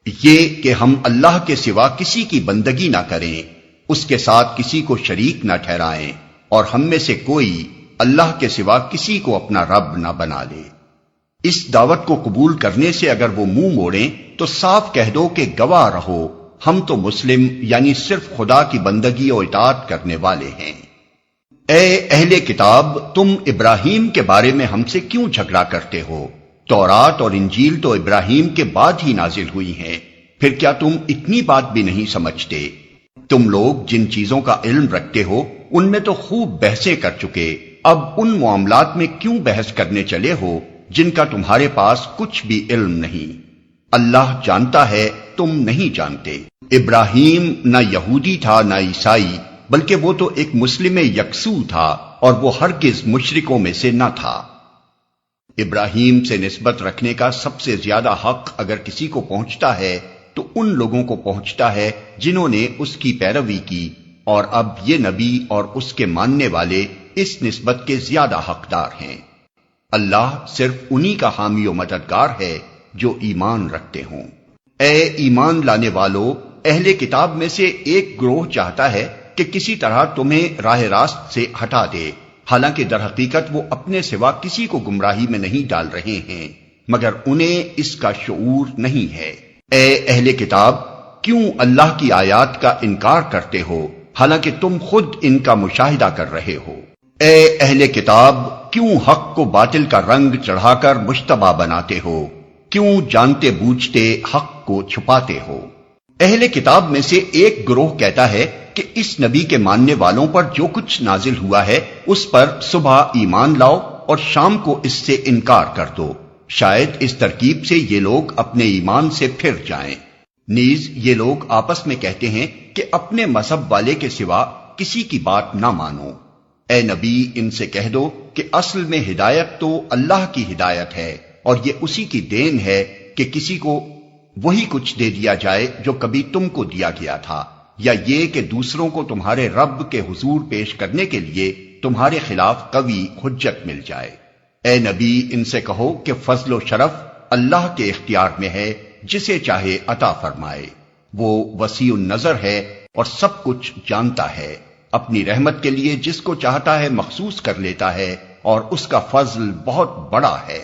یہ کہ ہم اللہ کے سوا کسی کی بندگی نہ کریں، اس کے ساتھ کسی کو شریک نہ ٹھہرائیں، اور ہم میں سے کوئی اللہ کے سوا کسی کو اپنا رب نہ بنا لے۔ اس دعوت کو قبول کرنے سے اگر وہ منہ موڑیں تو صاف کہہ دو کہ گواہ رہو، ہم تو مسلم یعنی صرف خدا کی بندگی و اطاعت کرنے والے ہیں۔ اے اہل کتاب، تم ابراہیم کے بارے میں ہم سے کیوں جھگڑا کرتے ہو؟ تورات اور انجیل تو ابراہیم کے بعد ہی نازل ہوئی ہیں، پھر کیا تم اتنی بات بھی نہیں سمجھتے؟ تم لوگ جن چیزوں کا علم رکھتے ہو ان میں تو خوب بحثیں کر چکے، اب ان معاملات میں کیوں بحث کرنے چلے ہو جن کا تمہارے پاس کچھ بھی علم نہیں؟ اللہ جانتا ہے، تم نہیں جانتے۔ ابراہیم نہ یہودی تھا نہ عیسائی، بلکہ وہ تو ایک مسلم یکسو تھا، اور وہ ہرگز مشرکوں میں سے نہ تھا۔ ابراہیم سے نسبت رکھنے کا سب سے زیادہ حق اگر کسی کو پہنچتا ہے تو ان لوگوں کو پہنچتا ہے جنہوں نے اس کی پیروی کی، اور اب یہ نبی اور اس کے ماننے والے اس نسبت کے زیادہ حقدار ہیں۔ اللہ صرف انہی کا حامی و مددگار ہے جو ایمان رکھتے ہوں۔ اے ایمان لانے والو، اہل کتاب میں سے ایک گروہ چاہتا ہے کہ کسی طرح تمہیں راہ راست سے ہٹا دے، حالانکہ در حقیقت وہ اپنے سوا کسی کو گمراہی میں نہیں ڈال رہے ہیں، مگر انہیں اس کا شعور نہیں ہے۔ اے اہل کتاب، کیوں اللہ کی آیات کا انکار کرتے ہو حالانکہ تم خود ان کا مشاہدہ کر رہے ہو؟ اے اہل کتاب، کیوں حق کو باطل کا رنگ چڑھا کر مشتبہ بناتے ہو؟ کیوں جانتے بوجھتے حق کو چھپاتے ہو؟ اہل کتاب میں سے ایک گروہ کہتا ہے کہ اس نبی کے ماننے والوں پر جو کچھ نازل ہوا ہے اس پر صبح ایمان لاؤ اور شام کو اس سے انکار کر دو، شاید اس ترکیب سے یہ لوگ اپنے ایمان سے پھر جائیں۔ نیز یہ لوگ آپس میں کہتے ہیں کہ اپنے مذہب والے کے سوا کسی کی بات نہ مانو۔ اے نبی، ان سے کہہ دو کہ اصل میں ہدایت تو اللہ کی ہدایت ہے، اور یہ اسی کی دین ہے کہ کسی کو وہی کچھ دے دیا جائے جو کبھی تم کو دیا گیا تھا، یا یہ کہ دوسروں کو تمہارے رب کے حضور پیش کرنے کے لیے تمہارے خلاف قوی حجت مل جائے۔ اے نبی، ان سے کہو کہ فضل و شرف اللہ کے اختیار میں ہے، جسے چاہے عطا فرمائے۔ وہ وسیع النظر ہے اور سب کچھ جانتا ہے، اپنی رحمت کے لیے جس کو چاہتا ہے مخصوص کر لیتا ہے، اور اس کا فضل بہت بڑا ہے۔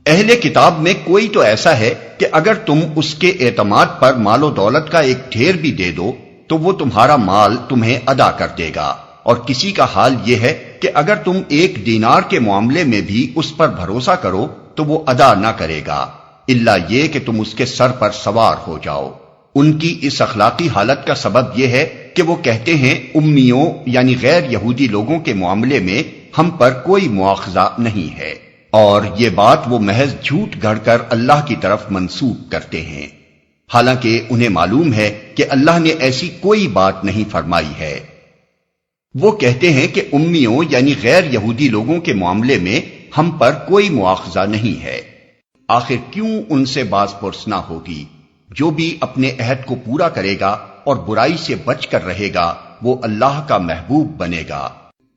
اہل کتاب میں کوئی تو ایسا ہے کہ اگر تم اس کے اعتماد پر مال و دولت کا ایک ڈھیر بھی دے دو تو وہ تمہارا مال تمہیں ادا کر دے گا، اور کسی کا حال یہ ہے کہ اگر تم 1 دینار کے معاملے میں بھی اس پر بھروسہ کرو تو وہ ادا نہ کرے گا، الا یہ کہ تم اس کے سر پر سوار ہو جاؤ۔ ان کی اس اخلاقی حالت کا سبب یہ ہے کہ وہ کہتے ہیں امیوں یعنی غیر یہودی لوگوں کے معاملے میں ہم پر کوئی مواخذہ نہیں ہے، اور یہ بات وہ محض جھوٹ گھڑ کر اللہ کی طرف منسوب کرتے ہیں، حالانکہ انہیں معلوم ہے کہ اللہ نے ایسی کوئی بات نہیں فرمائی ہے۔ وہ کہتے ہیں کہ امیوں یعنی غیر یہودی لوگوں کے معاملے میں ہم پر کوئی مواخذہ نہیں ہے۔ آخر کیوں ان سے باز پرس نہ ہوگی؟ جو بھی اپنے عہد کو پورا کرے گا اور برائی سے بچ کر رہے گا وہ اللہ کا محبوب بنے گا۔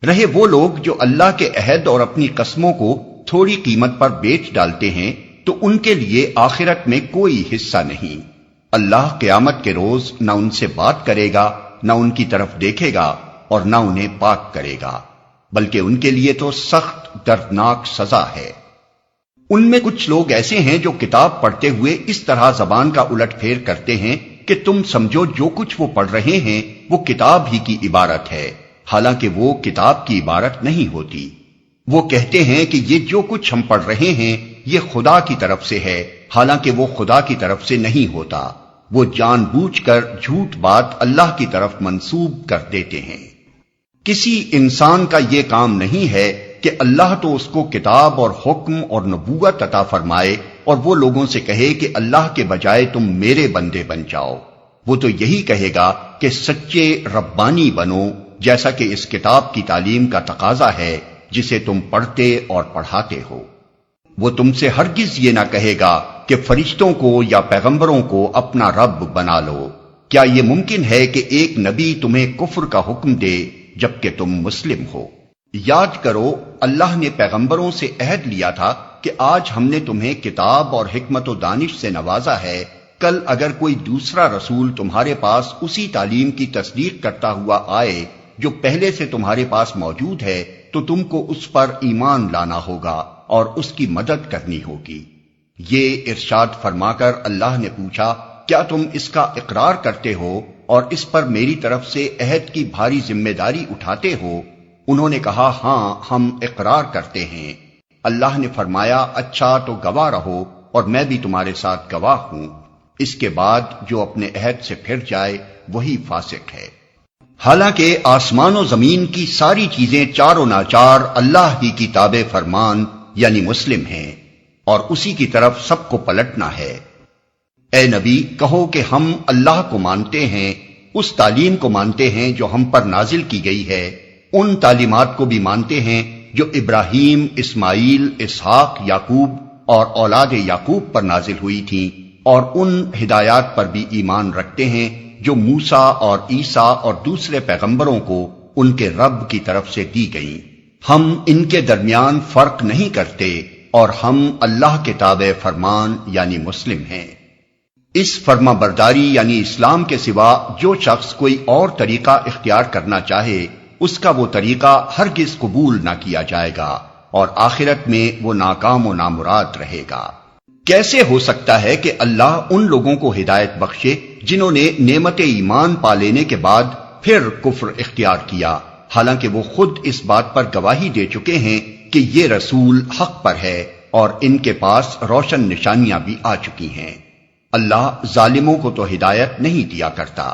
رہے وہ لوگ جو اللہ کے عہد اور اپنی قسموں کو تھوڑی قیمت پر بیچ ڈالتے ہیں تو ان کے لیے آخرت میں کوئی حصہ نہیں۔ اللہ قیامت کے روز نہ ان سے بات کرے گا، نہ ان کی طرف دیکھے گا، اور نہ انہیں پاک کرے گا، بلکہ ان کے لیے تو سخت دردناک سزا ہے۔ ان میں کچھ لوگ ایسے ہیں جو کتاب پڑھتے ہوئے اس طرح زبان کا الٹ پھیر کرتے ہیں کہ تم سمجھو جو کچھ وہ پڑھ رہے ہیں وہ کتاب ہی کی عبارت ہے، حالانکہ وہ کتاب کی عبارت نہیں ہوتی۔ وہ کہتے ہیں کہ یہ جو کچھ ہم پڑھ رہے ہیں یہ خدا کی طرف سے ہے، حالانکہ وہ خدا کی طرف سے نہیں ہوتا۔ وہ جان بوجھ کر جھوٹ بات اللہ کی طرف منسوب کر دیتے ہیں۔ کسی انسان کا یہ کام نہیں ہے کہ اللہ تو اس کو کتاب اور حکم اور نبوت عطا فرمائے اور وہ لوگوں سے کہے کہ اللہ کے بجائے تم میرے بندے بن جاؤ۔ وہ تو یہی کہے گا کہ سچے ربانی بنو، جیسا کہ اس کتاب کی تعلیم کا تقاضا ہے جسے تم پڑھتے اور پڑھاتے ہو۔ وہ تم سے ہرگز یہ نہ کہے گا کہ فرشتوں کو یا پیغمبروں کو اپنا رب بنا لو۔ کیا یہ ممکن ہے کہ ایک نبی تمہیں کفر کا حکم دے جبکہ تم مسلم ہو؟ یاد کرو اللہ نے پیغمبروں سے عہد لیا تھا کہ آج ہم نے تمہیں کتاب اور حکمت و دانش سے نوازا ہے، کل اگر کوئی دوسرا رسول تمہارے پاس اسی تعلیم کی تصدیق کرتا ہوا آئے جو پہلے سے تمہارے پاس موجود ہے تو تم کو اس پر ایمان لانا ہوگا اور اس کی مدد کرنی ہوگی۔ یہ ارشاد فرما کر اللہ نے پوچھا، کیا تم اس کا اقرار کرتے ہو اور اس پر میری طرف سے عہد کی بھاری ذمہ داری اٹھاتے ہو؟ انہوں نے کہا ہاں ہم اقرار کرتے ہیں۔ اللہ نے فرمایا اچھا تو گواہ رہو اور میں بھی تمہارے ساتھ گواہ ہوں۔ اس کے بعد جو اپنے عہد سے پھر جائے وہی فاسق ہے۔ حالانکہ آسمان و زمین کی ساری چیزیں چار و ناچار اللہ ہی کی تابع فرمان یعنی مسلم ہیں، اور اسی کی طرف سب کو پلٹنا ہے۔ اے نبی کہو کہ ہم اللہ کو مانتے ہیں، اس تعلیم کو مانتے ہیں جو ہم پر نازل کی گئی ہے، ان تعلیمات کو بھی مانتے ہیں جو ابراہیم، اسماعیل، اسحاق، یعقوب اور اولاد یعقوب پر نازل ہوئی تھیں، اور ان ہدایات پر بھی ایمان رکھتے ہیں جو موسیٰ اور عیسیٰ اور دوسرے پیغمبروں کو ان کے رب کی طرف سے دی گئیں۔ ہم ان کے درمیان فرق نہیں کرتے اور ہم اللہ کے تابع فرمان یعنی مسلم ہیں۔ اس فرما برداری یعنی اسلام کے سوا جو شخص کوئی اور طریقہ اختیار کرنا چاہے اس کا وہ طریقہ ہرگز قبول نہ کیا جائے گا، اور آخرت میں وہ ناکام و نامراد رہے گا۔ کیسے ہو سکتا ہے کہ اللہ ان لوگوں کو ہدایت بخشے جنہوں نے نعمت ایمان پا لینے کے بعد پھر کفر اختیار کیا، حالانکہ وہ خود اس بات پر گواہی دے چکے ہیں کہ یہ رسول حق پر ہے اور ان کے پاس روشن نشانیاں بھی آ چکی ہیں۔ اللہ ظالموں کو تو ہدایت نہیں دیا کرتا۔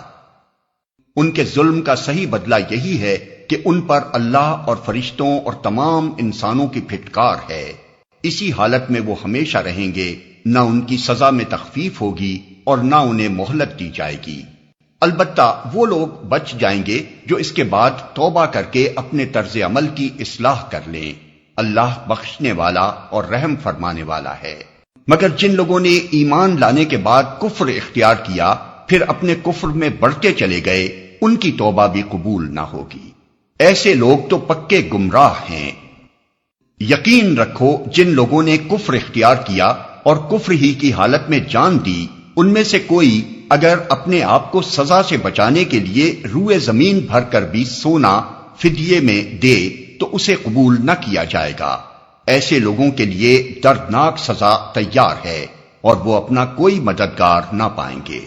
ان کے ظلم کا صحیح بدلہ یہی ہے کہ ان پر اللہ اور فرشتوں اور تمام انسانوں کی پھٹکار ہے۔ اسی حالت میں وہ ہمیشہ رہیں گے، نہ ان کی سزا میں تخفیف ہوگی اور نہ انہیں مہلت دی جائے گی۔ البتہ وہ لوگ بچ جائیں گے جو اس کے بعد توبہ کر کے اپنے طرز عمل کی اصلاح کر لیں۔ اللہ بخشنے والا اور رحم فرمانے والا ہے۔ مگر جن لوگوں نے ایمان لانے کے بعد کفر اختیار کیا پھر اپنے کفر میں بڑھتے چلے گئے، ان کی توبہ بھی قبول نہ ہوگی۔ ایسے لوگ تو پکے گمراہ ہیں۔ یقین رکھو جن لوگوں نے کفر اختیار کیا اور کفر ہی کی حالت میں جان دی، ان میں سے کوئی اگر اپنے آپ کو سزا سے بچانے کے لیے روئے زمین بھر کر بھی سونا فدیے میں دے تو اسے قبول نہ کیا جائے گا۔ ایسے لوگوں کے لیے دردناک سزا تیار ہے اور وہ اپنا کوئی مددگار نہ پائیں گے۔